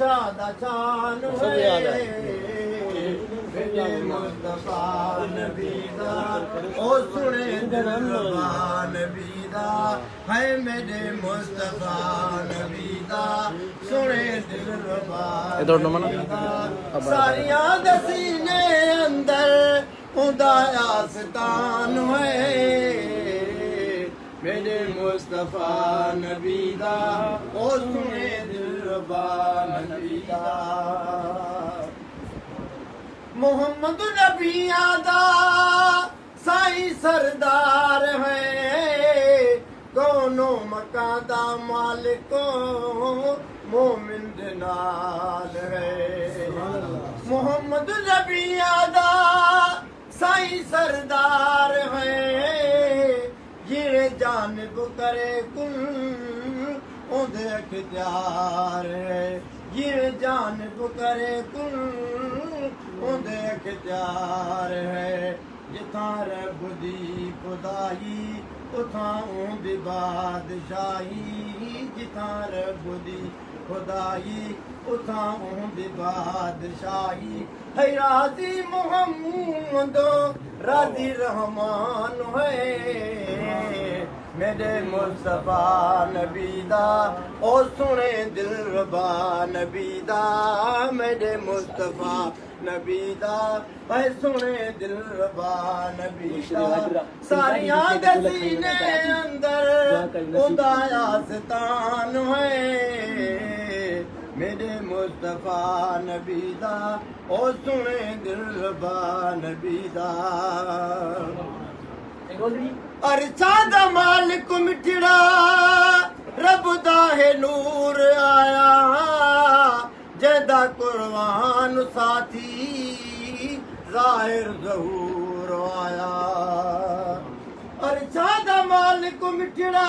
शादा शान मुस्तफा नबीदा ओ सुने दिलरबान नबीदा है मेरे मुस्तफा नबीदा सुने दिलरबान सारिया दसीने अंदर उदाया आस्तान है मेरे मुस्तफा नबीदा ओ सुने दिलरबान नबीदा मोहम्मद नबी आदा साई सरदार है दोनों मका दा मालिको मोमिन दे नाल है मोहम्मद नबी आदा साई सरदार है जिरे जानब करे कुल ओंदे अख्तियार है जिरे जानब करे कुल ओंदे अख्तियार है जिथा रब दी खुदाई उथा ओंदी बादशाही जिथा रब दी खुदाई उथा ओंदी बादशाही है राजी मोहम्मद राजी रहमान है मेरे मुस्तफा नबीदा ओ सुने दिलरबा नबीदा मेरे मुस्तफा नबीदा है सुने दिलरबा नबीदा सारियां दसीने अंदर उदाया आस्तान है मेरे मुस्तफा नबीदा ओ सुने दिलरबा नबीदा अरसा दा मालिक मिठड़ा रब दा है नूर आया जदा कुर्बान साथी जाहिर ज़हूर आया अरसा दा मालिक मिठड़ा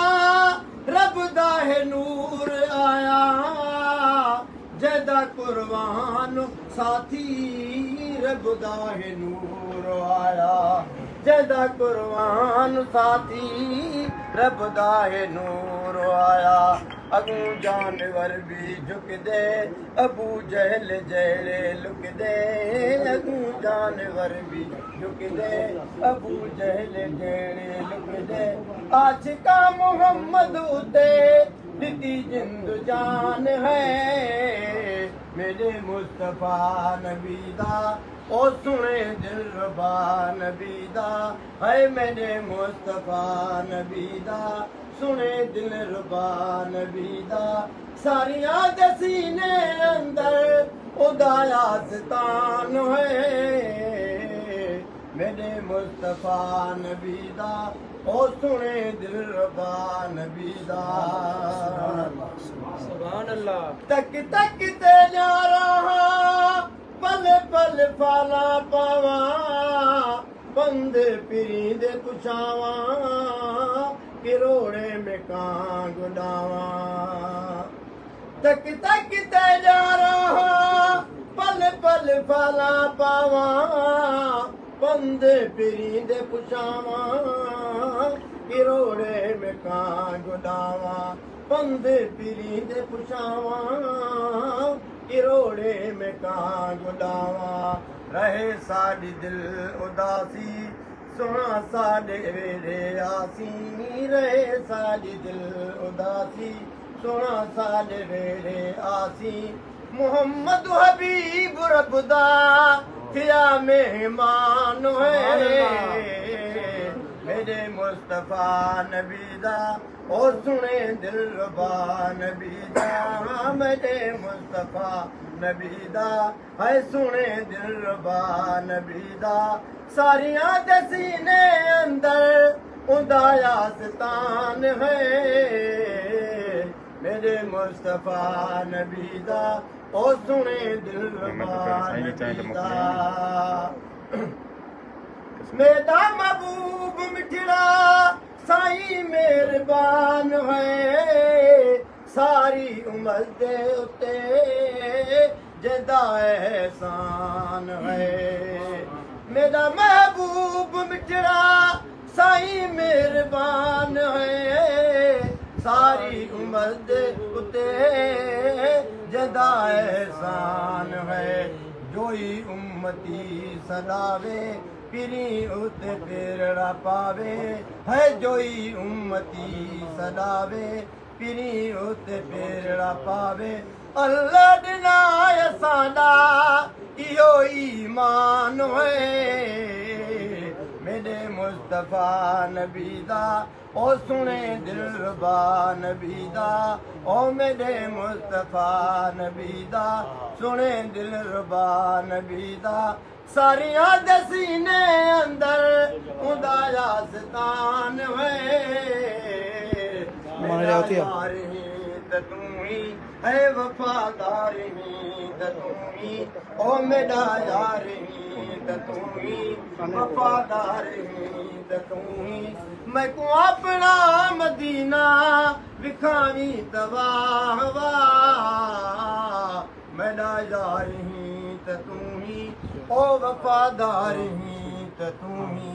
रब दा है नूर आया जदा कुर्बान साथी रब दा है नूर आया जदा कुर्बान साथी रब दा है नूर आया अगू जानवर भी झुक दे अबू जहल जहले लुक दे अगू जानवर भी झुक दे अबू जहल जहले लुक दे आशिका मोहम्मद उते दिती जिंद जान है मेरे मुस्तफा नबीदा ओ सुने दिलरबा नबीदा है मेरे मुस्तफा नबीदा सुने दिलरबा नबीदा सारियां दसीने अंदर उदाया आस्तान है मेरे मुस्तफा नबीदा ओ सुने दिलरबा नबीदा सुभान अल्लाह तक तक ते जा रहा पल पल फाला पावा बंदे पिरी दे पुछावा किरोड़े में कां गुडावा तक तक ते जा रहा पल पल फाला पावा बंदे पिरी दे पुछावा किरोड़े में कां गुडावा बंदे पिरी दे पुछावा किरोड़े में कां गुडावा रहे साडी दिल उदासी सुना साडे वेरे आसी रहे साडी दिल उदासी सुना साडे वेरे आसी मोहम्मद हबीब रब दा थिया मेहमान है मेरे मुस्तफा नबीदा ओ सुने दिलरबा नबीदा मेरे मुस्तफा नबीदा है सुने दिलरबा नबीदा सारियां दसीने अंदर उदाया आस्तान है मेरे मुस्तफा नबीदा ओ सुने दिलरबा नबीदा मेरा महबूब मिठड़ा साईं मेहरबान है सारी उम्र दे उते जदा एहसान है मेरा महबूब मिठड़ा साईं मेहरबान है सारी उम्र दे उते जदा एहसान है जोई उम्मती सदावे पिरी उते पेरड़ा पावे है जोई उम्मती सदावे पिरी उते पेरड़ा पावे अल्लाह दिनाय सादा इहो ईमान है मेरे मुस्तफा नबी दा ओ सुने दिलरुबा नबी दा ओ मेरे मुस्तफा नबी दा सुने दिलरुबा नबी दा सारियां दे सीने अंदर उंदा यास्तान है मेरा यार ही तू ही है वफादार ही तू ही ओ मेरा यार ही तू ही वफादार ही तू ही मैं को अपना मदीना विखावी तवाह मेरा यार ही तू ही ओ वफादार ही तू ही।